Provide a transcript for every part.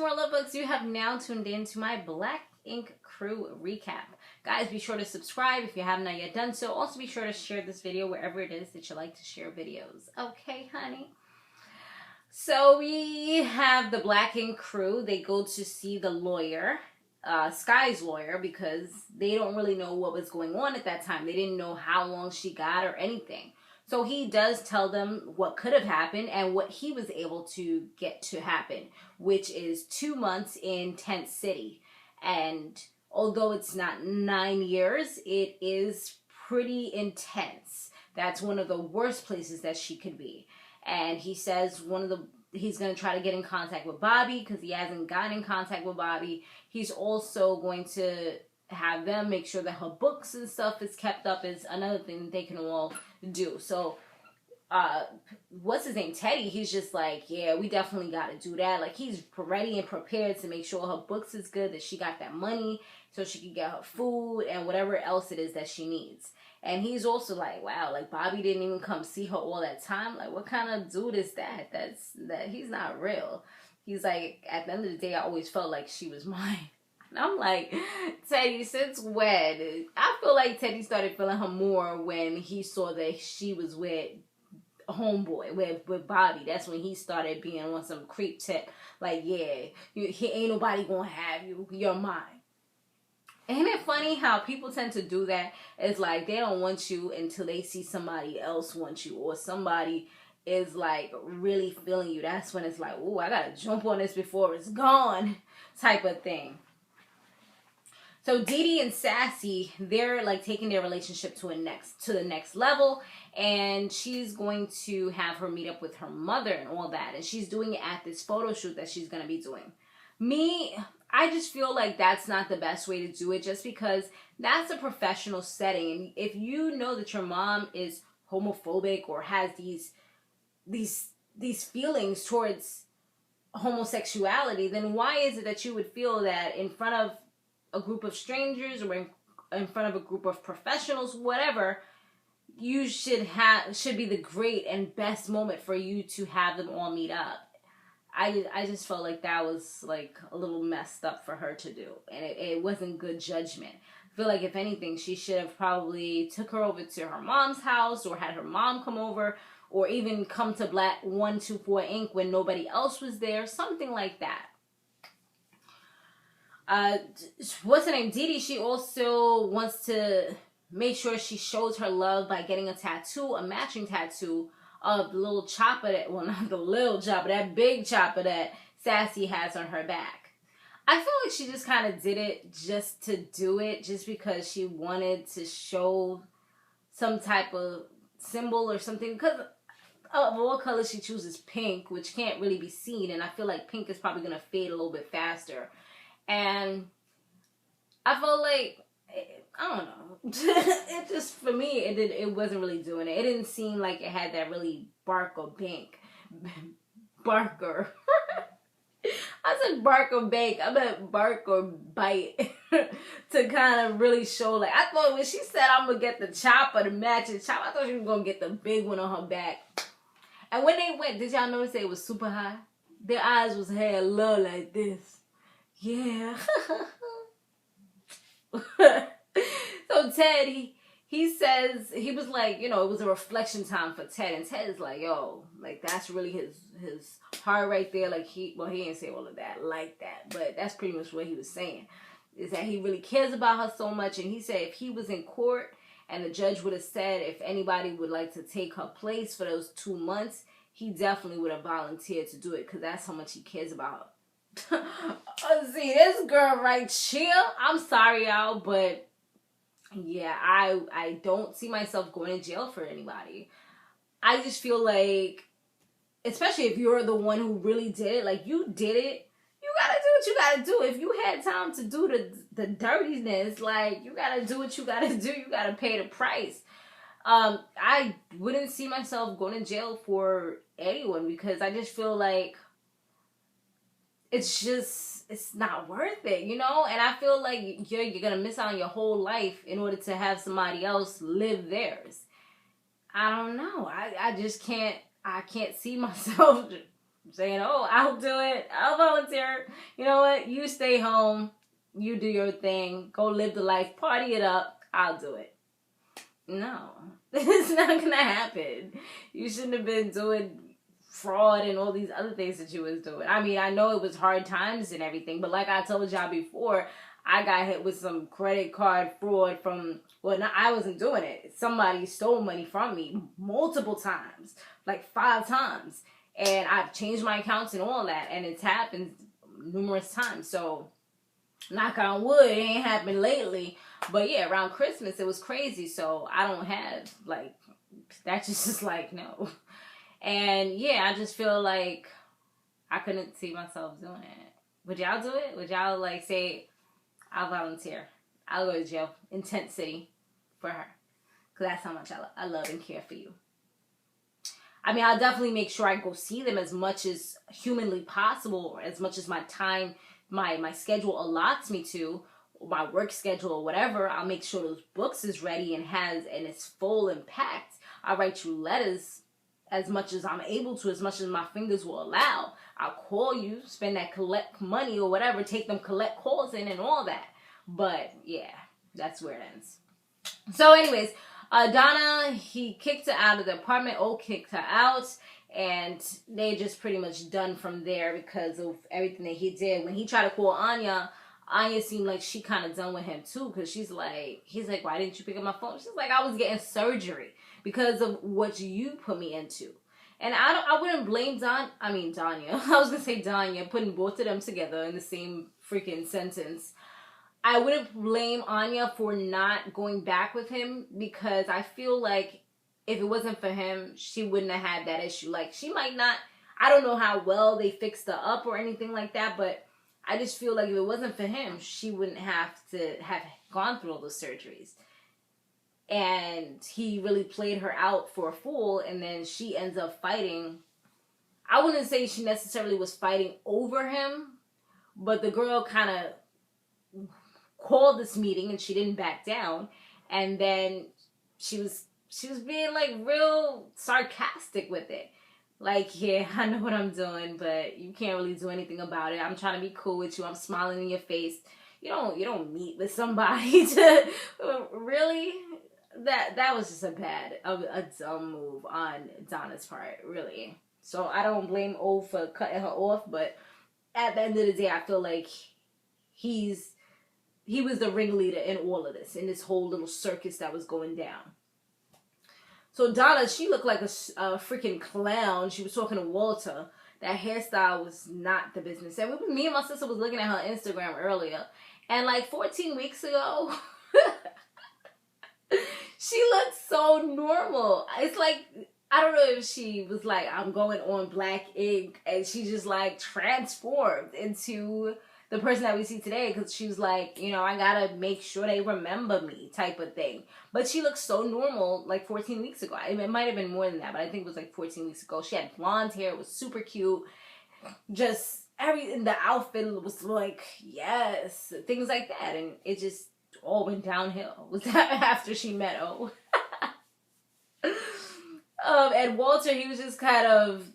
Samore Love, you have now tuned in to my Black Ink Crew recap. Guys, be sure to subscribe if you have not yet done so. Also, be sure to share this video wherever it is that you like to share videos. Okay, honey? So, we have the Black Ink Crew. They go to see the lawyer, Sky's lawyer, because they don't really know what was going on at that time. They didn't know how long she got or anything. So he does tell them what could have happened and what he was able to get to happen, which is 2 months in Tent City. And although it's not 9 years, it is pretty intense. That's one of the worst places that she could be. And he says he's going to try to get in contact with Bobby because he hasn't gotten in contact with Bobby. He's also going to have them make sure that her books and stuff is kept up is another thing that they can all do. So, what's his name? Teddy, he's just like, yeah, we definitely got to do that. Like, he's ready and prepared to make sure her books is good, that she got that money so she can get her food and whatever else it is that she needs. And he's also like, wow, like, Bobby didn't even come see her all that time. Like, what kind of dude is that? He's not real. He's like, at the end of the day, I always felt like she was mine. And I'm like, Teddy, since when? I feel like Teddy started feeling her more when he saw that she was with homeboy, with Bobby. That's when he started being on some creep tip. Like, yeah, ain't nobody gonna have you. You're mine. Ain't it funny how people tend to do that? It's like they don't want you until they see somebody else want you, or somebody is like really feeling you. That's when it's like, oh, I gotta jump on this before it's gone, type of thing. So Dee and Sassy, they're like taking their relationship to the next level, and she's going to have her meet up with her mother and all that, and she's doing it at this photo shoot that she's going to be doing. I just feel like that's not the best way to do it, just because that's a professional setting, and if you know that your mom is homophobic or has these feelings towards homosexuality, then why is it that you would feel that in front of a group of strangers or in front of a group of professionals, whatever, you should be the great and best moment for you to have them all meet up? I just felt like that was like a little messed up for her to do, and it wasn't good judgment. I feel like if anything, she should have probably took her over to her mom's house, or had her mom come over, or even come to Black 124 Inc. when nobody else was there, something like that. What's her name? Dee, she also wants to make sure she shows her love by getting a tattoo, a matching tattoo of the little chopper that, well, not the little chopper, that big chopper that Sassy has on her back. I feel like she just kind of did it just to do it, just because she wanted to show some type of symbol or something, because of all colors she chooses pink, which can't really be seen, and I feel like pink is probably going to fade a little bit faster. And I felt like, I don't know, it just, for me, it wasn't really doing it. It didn't seem like it had that really bark or bank. Barker. I said bark or bank. I meant bark or bite. To kind of really show, like, I thought when she said I'm going to get the chopper, the matching chopper, I thought she was going to get the big one on her back. And when they went, did y'all notice it was super high? Their eyes was hella low like this. Yeah. So Ted, he says, he was like, you know, it was a reflection time for Ted. And Ted is like, yo, like, that's really his heart right there. Like, he didn't say all of that like that. But that's pretty much what he was saying. Is that he really cares about her so much. And he said if he was in court and the judge would have said if anybody would like to take her place for those 2 months, he definitely would have volunteered to do it. Because that's how much he cares about her. See, this girl right here, I'm sorry y'all, but yeah, I don't see myself going to jail for anybody. I just feel like, especially if you're the one who really did it, like, you did it, you gotta do what you gotta do. If you had time to do the dirtiness, like, you gotta do what you gotta do. You gotta pay the price. I wouldn't see myself going to jail for anyone, because I just feel like it's not worth it, you know? And I feel like you're gonna miss out on your whole life in order to have somebody else live theirs. I don't know. I just can't see myself saying, oh, I'll do it. I'll volunteer. You know what? You stay home. You do your thing. Go live the life. Party it up. I'll do it. No. It's not going to happen. You shouldn't have been doing fraud and all these other things that you was doing. I mean, I know it was hard times and everything, but like I told y'all before, I got hit with some credit card fraud from, well, no, I wasn't doing it. Somebody stole money from me multiple times, like 5 times. And I've changed my accounts and all that, and it's happened numerous times. So, knock on wood, it ain't happened lately. But yeah, around Christmas, it was crazy. So, I don't have, like, that's just like, no. And yeah, I just feel like I couldn't see myself doing it. Would y'all do it? Would y'all, like, say, I'll volunteer. I'll go to jail in Tent City for her. Because that's how much I love and care for you. I mean, I'll definitely make sure I go see them as much as humanly possible, or as much as my time, my schedule allots me to, or my work schedule or whatever. I'll make sure those books is ready and it's full and packed. I'll write you letters as much as I'm able to, as much as my fingers will allow. I'll call you, spend that collect money or whatever, take them collect calls in and all that. But yeah, that's where it ends. So anyways, Donna, he kicked her out of the apartment. O kicked her out. And they just pretty much done from there because of everything that he did. When he tried to call Anya, Anya seemed like she kind of done with him too. Because he's like, why didn't you pick up my phone? She's like, I was getting surgery because of what you put me into. And I wouldn't blame Danya. I was going to say Danya, putting both of them together in the same freaking sentence. I wouldn't blame Anya for not going back with him, because I feel like if it wasn't for him, she wouldn't have had that issue. Like, she might not, I don't know how well they fixed her up or anything like that, but I just feel like if it wasn't for him, she wouldn't have to have gone through all those surgeries. And he really played her out for a fool, and then she ends up fighting. I wouldn't say she necessarily was fighting over him, but the girl kind of called this meeting and she didn't back down, and then she was being like real sarcastic with it, like, yeah, I know what I'm doing, but you can't really do anything about it. I'm trying to be cool with you. I'm smiling in your face. You don't meet with somebody to really. That was just a dumb move on Donna's part, really. So I don't blame O for cutting her off, but at the end of the day, I feel like he was the ringleader in all of this, in this whole little circus that was going down. So Donna, she looked like a freaking clown. She was talking to Walter. That hairstyle was not the business. And me and my sister was looking at her Instagram earlier, and like 14 weeks ago, she looked so normal. It's like, I don't know if she was like, I'm going on black ink, and she just like transformed into the person that we see today, because she was like, I gotta make sure they remember me type of thing. But she looked so normal like 14 weeks ago. I mean, it might have been more than that, but I think it was like 14 weeks ago. She had blonde hair. It was super cute. Just everything, the outfit was like, yes, things like that. And it just all went downhill. Was that after she met O? And Walter, he was just kind of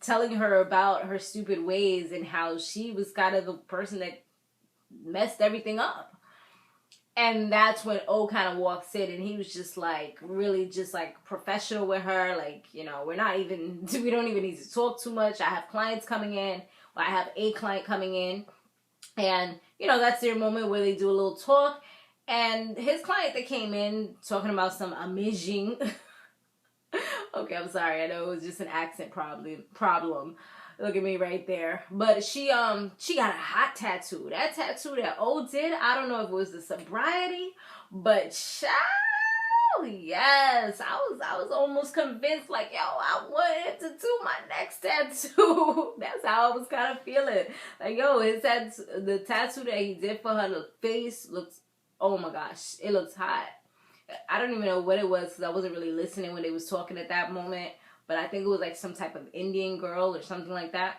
telling her about her stupid ways and how she was kind of the person that messed everything up. And that's when O kind of walks in, and he was just like, really just like professional with her. Like, we don't even need to talk too much. I have clients coming in. Well, I have a client coming in, and that's their moment where they do a little talk. And his client that came in talking about some amazing okay, I'm sorry. I know it was just an accent problem. Look at me right there. But she got a hot tattoo. That tattoo that O did, I don't know if it was the Sobriety, but child, yes. I was almost convinced, like, yo, I wanted to do my next tattoo. That's how I was kind of feeling. Like, yo, the tattoo that he did for her, the face looks, oh my gosh, it looks hot. I don't even know what it was, because I wasn't really listening when they was talking at that moment. But I think it was like some type of Indian girl or something like that.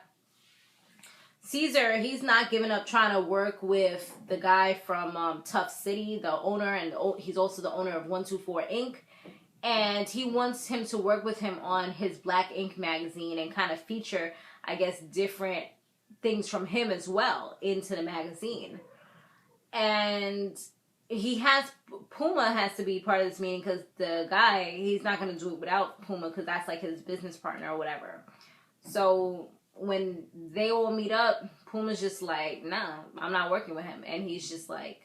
Caesar, he's not giving up trying to work with the guy from Tough City, the owner, and he's also the owner of 124 Inc. And he wants him to work with him on his Black Ink magazine and kind of feature, I guess, different things from him as well into the magazine. And Puma has to be part of this meeting because the guy, he's not going to do it without Puma because that's like his business partner or whatever. So when they all meet up, Puma's just like, nah, I'm not working with him. And he's just like,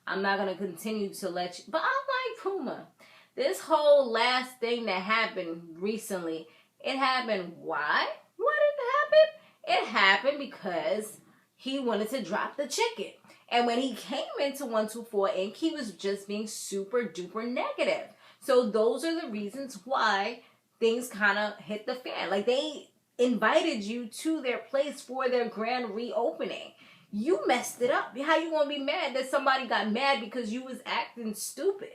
I'm not going to continue to let you. But I'm like, Puma, this whole last thing that happened recently, it happened. Why? Why did it happen? It happened because he wanted to drop the chicken. And when he came into 124 Inc., he was just being super duper negative. So those are the reasons why things kind of hit the fan. Like, they invited you to their place for their grand reopening. You messed it up. How you gonna be mad that somebody got mad because you was acting stupid?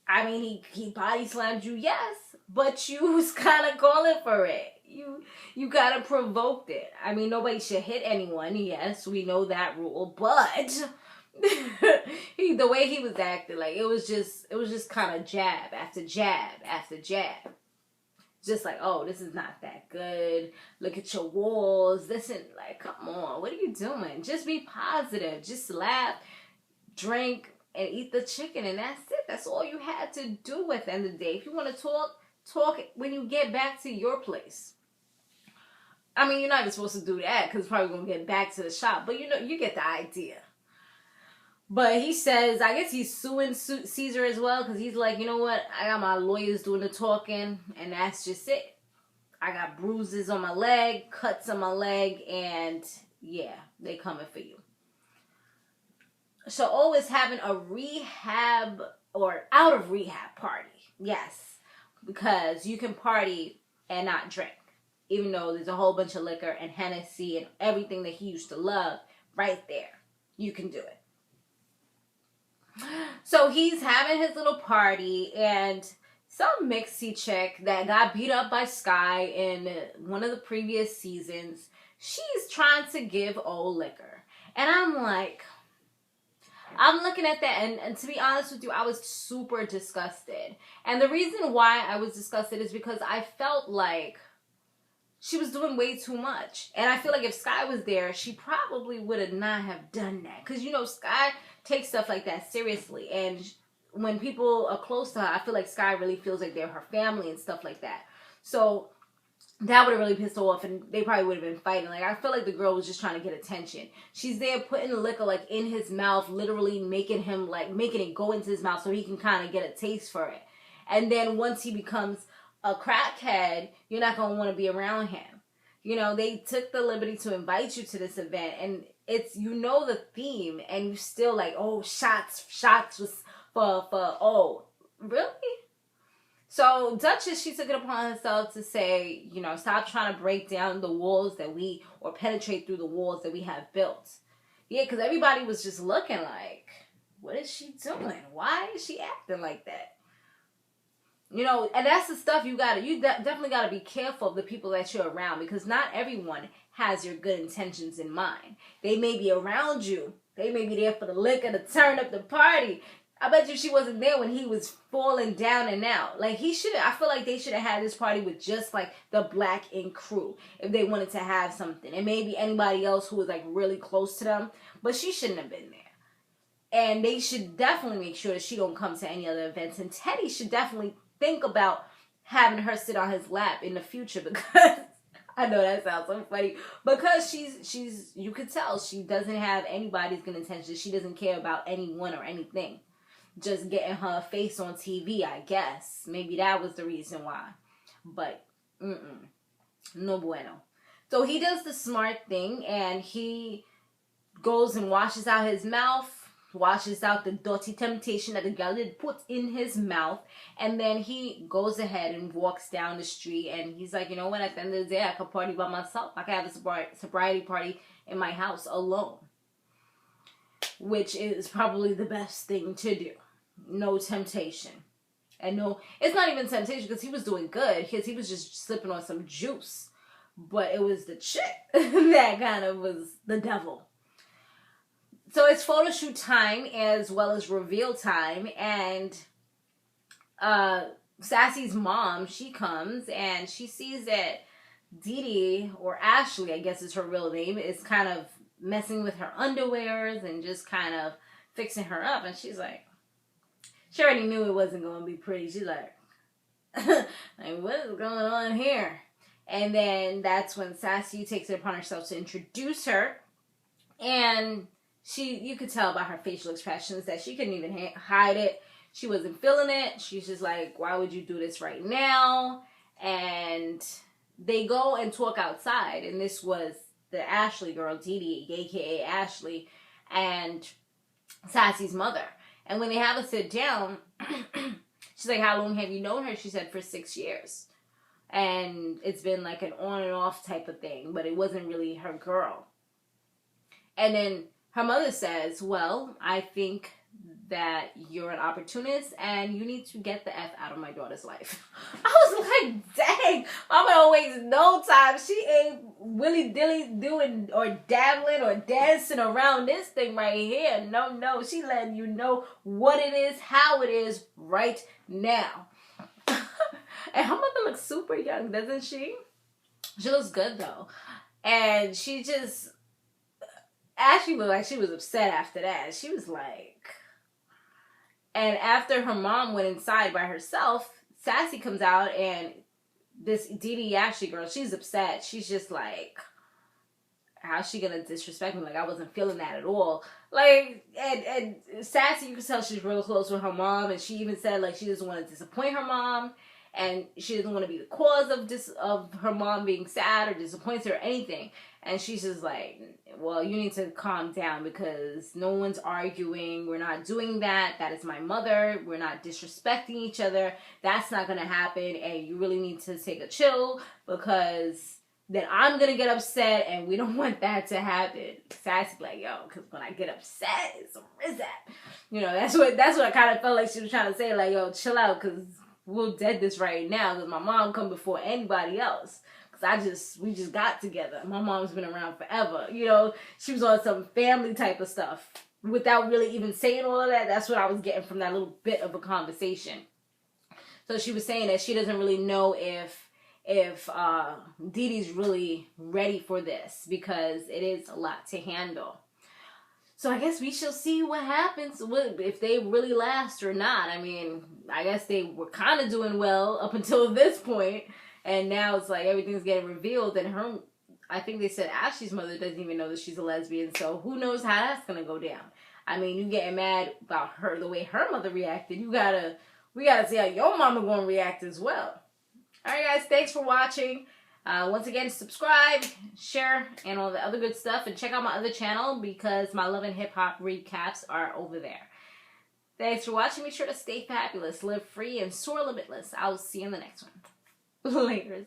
I mean, he body slammed you, yes, but you was kind of calling for it. You kind of provoked it. I mean, nobody should hit anyone. Yes, we know that rule, but the way he was acting, like, it was just kind of jab after jab after jab. Just like, oh, this is not that good. Look at your walls. Listen, like, come on. What are you doing? Just be positive. Just laugh, drink, and eat the chicken. And that's it. That's all you had to do at the end of the day. If you want to talk when you get back to your place. I mean, you're not even supposed to do that because it's probably going to get back to the shop. But, you get the idea. But he says, I guess he's suing Caesar as well because he's like, you know what? I got my lawyers doing the talking, and that's just it. I got bruises on my leg, cuts on my leg, and yeah, they coming for you. So O is having a rehab or out of rehab party. Yes, because you can party and not drink, even though there's a whole bunch of liquor and Hennessy and everything that he used to love right there. You can do it. So he's having his little party, and some mixie chick that got beat up by Sky in one of the previous seasons, she's trying to give old liquor. And I'm like, I'm looking at that, and to be honest with you, I was super disgusted. And the reason why I was disgusted is because I felt like she was doing way too much. And I feel like if Sky was there, she probably would have not have done that. Because, Sky takes stuff like that seriously. And when people are close to her, I feel like Sky really feels like they're her family and stuff like that. So that would have really pissed her off, and they probably would have been fighting. Like, I feel like the girl was just trying to get attention. She's there putting the liquor, like, in his mouth, literally making it go into his mouth so he can kind of get a taste for it. And then once he becomes a crackhead, you're not going to want to be around him. They took the liberty to invite you to this event, and it's, the theme, and you still like, oh, shots was for, oh, really? So Duchess, she took it upon herself to say, stop trying to break down the walls or penetrate through the walls that we have built. Yeah, because everybody was just looking like, what is she doing? Why is she acting like that? And that's the stuff you definitely got to be careful of the people that you're around, because not everyone has your good intentions in mind. They may be around you. They may be there for the liquor to turn up the party. I bet you she wasn't there when he was falling down and out. Like, I feel like they should have had this party with just like the Black Ink crew if they wanted to have something. And maybe anybody else who was like really close to them. But she shouldn't have been there. And they should definitely make sure that she don't come to any other events. And Teddy should definitely think about having her sit on his lap in the future, because I know that sounds so funny, because she's you could tell she doesn't have anybody's good intentions. She doesn't care about anyone or anything. Just getting her face on TV, I guess. Maybe that was the reason why. But no bueno. So he does the smart thing, and he goes and washes out his mouth, washes out the dirty temptation that the girl had put in his mouth, and then he goes ahead and walks down the street, and he's like, you know what, at the end of the day, I could party by myself. I could have a sobriety party in my house alone, which is probably the best thing to do. No temptation. And no, it's not even temptation, because he was doing good, because he was just slipping on some juice, but it was the chick that kind of was the devil. So it's photo shoot time as well as reveal time, and Sassy's mom, she comes and she sees that Dee, or Ashley, I guess is her real name, is kind of messing with her underwears and just kind of fixing her up. And she's like, she already knew it wasn't going to be pretty. She's like, like, what is going on here? And then that's when Sassy takes it upon herself to introduce her. And you could tell by her facial expressions that she couldn't even hide it. She wasn't feeling it. She's just like, why would you do this right now? And they go and talk outside. And this was the Ashley girl, Dee, aka Ashley, and Sassy's mother. And when they have a sit down, she's like, how long have you known her? She said, for 6 years. And it's been like an on and off type of thing, but it wasn't really her girl. And then her mother says, well, I think that you're an opportunist and you need to get the F out of my daughter's life. I was like, dang, mama don't waste no time. She ain't willy-dilly doing or dabbling or dancing around this thing right here. No, she letting you know what it is, how it is right now. And her mother looks super young, doesn't she? She looks good though. And she just, Ashley looked like she was upset after that. She was like, and after her mom went inside by herself, Sassy comes out, and this Dee Ashley girl, she's upset. She's just like, how's she gonna disrespect me? Like, I wasn't feeling that at all. Like, and Sassy, you can tell she's real close with her mom, and she even said, like, she doesn't want to disappoint her mom, and she doesn't want to be the cause of her mom being sad or disappointed or anything. And she's just like, well, you need to calm down because no one's arguing. We're not doing that. That is my mother. We're not disrespecting each other. That's not going to happen. And you really need to take a chill because then I'm going to get upset and we don't want that to happen. Sassy's like, yo, because when I get upset, it's a rizap. You know, that's what I kind of felt like she was trying to say. Like, yo, chill out because we'll dead this right now because my mom come before anybody else. We just got together. My mom's been around forever. You know, she was on some family type of stuff without really even saying all of that. That's what I was getting from that little bit of a conversation. So she was saying that she doesn't really know if Dee's really ready for this because it is a lot to handle. So I guess we shall see what happens, if they really last or not. I mean, I guess they were kind of doing well up until this point. And now it's like everything's getting revealed, and I think they said Ashley's mother doesn't even know that she's a lesbian, so who knows how that's gonna go down. I mean, you getting mad about her, the way her mother reacted, we gotta see how your mama gonna react as well. Alright guys, thanks for watching. Once again, subscribe, share, and all the other good stuff, and check out my other channel because my Love and Hip Hop recaps are over there. Thanks for watching. Be sure to stay fabulous, live free, and soar limitless. I'll see you in the next one. Laters.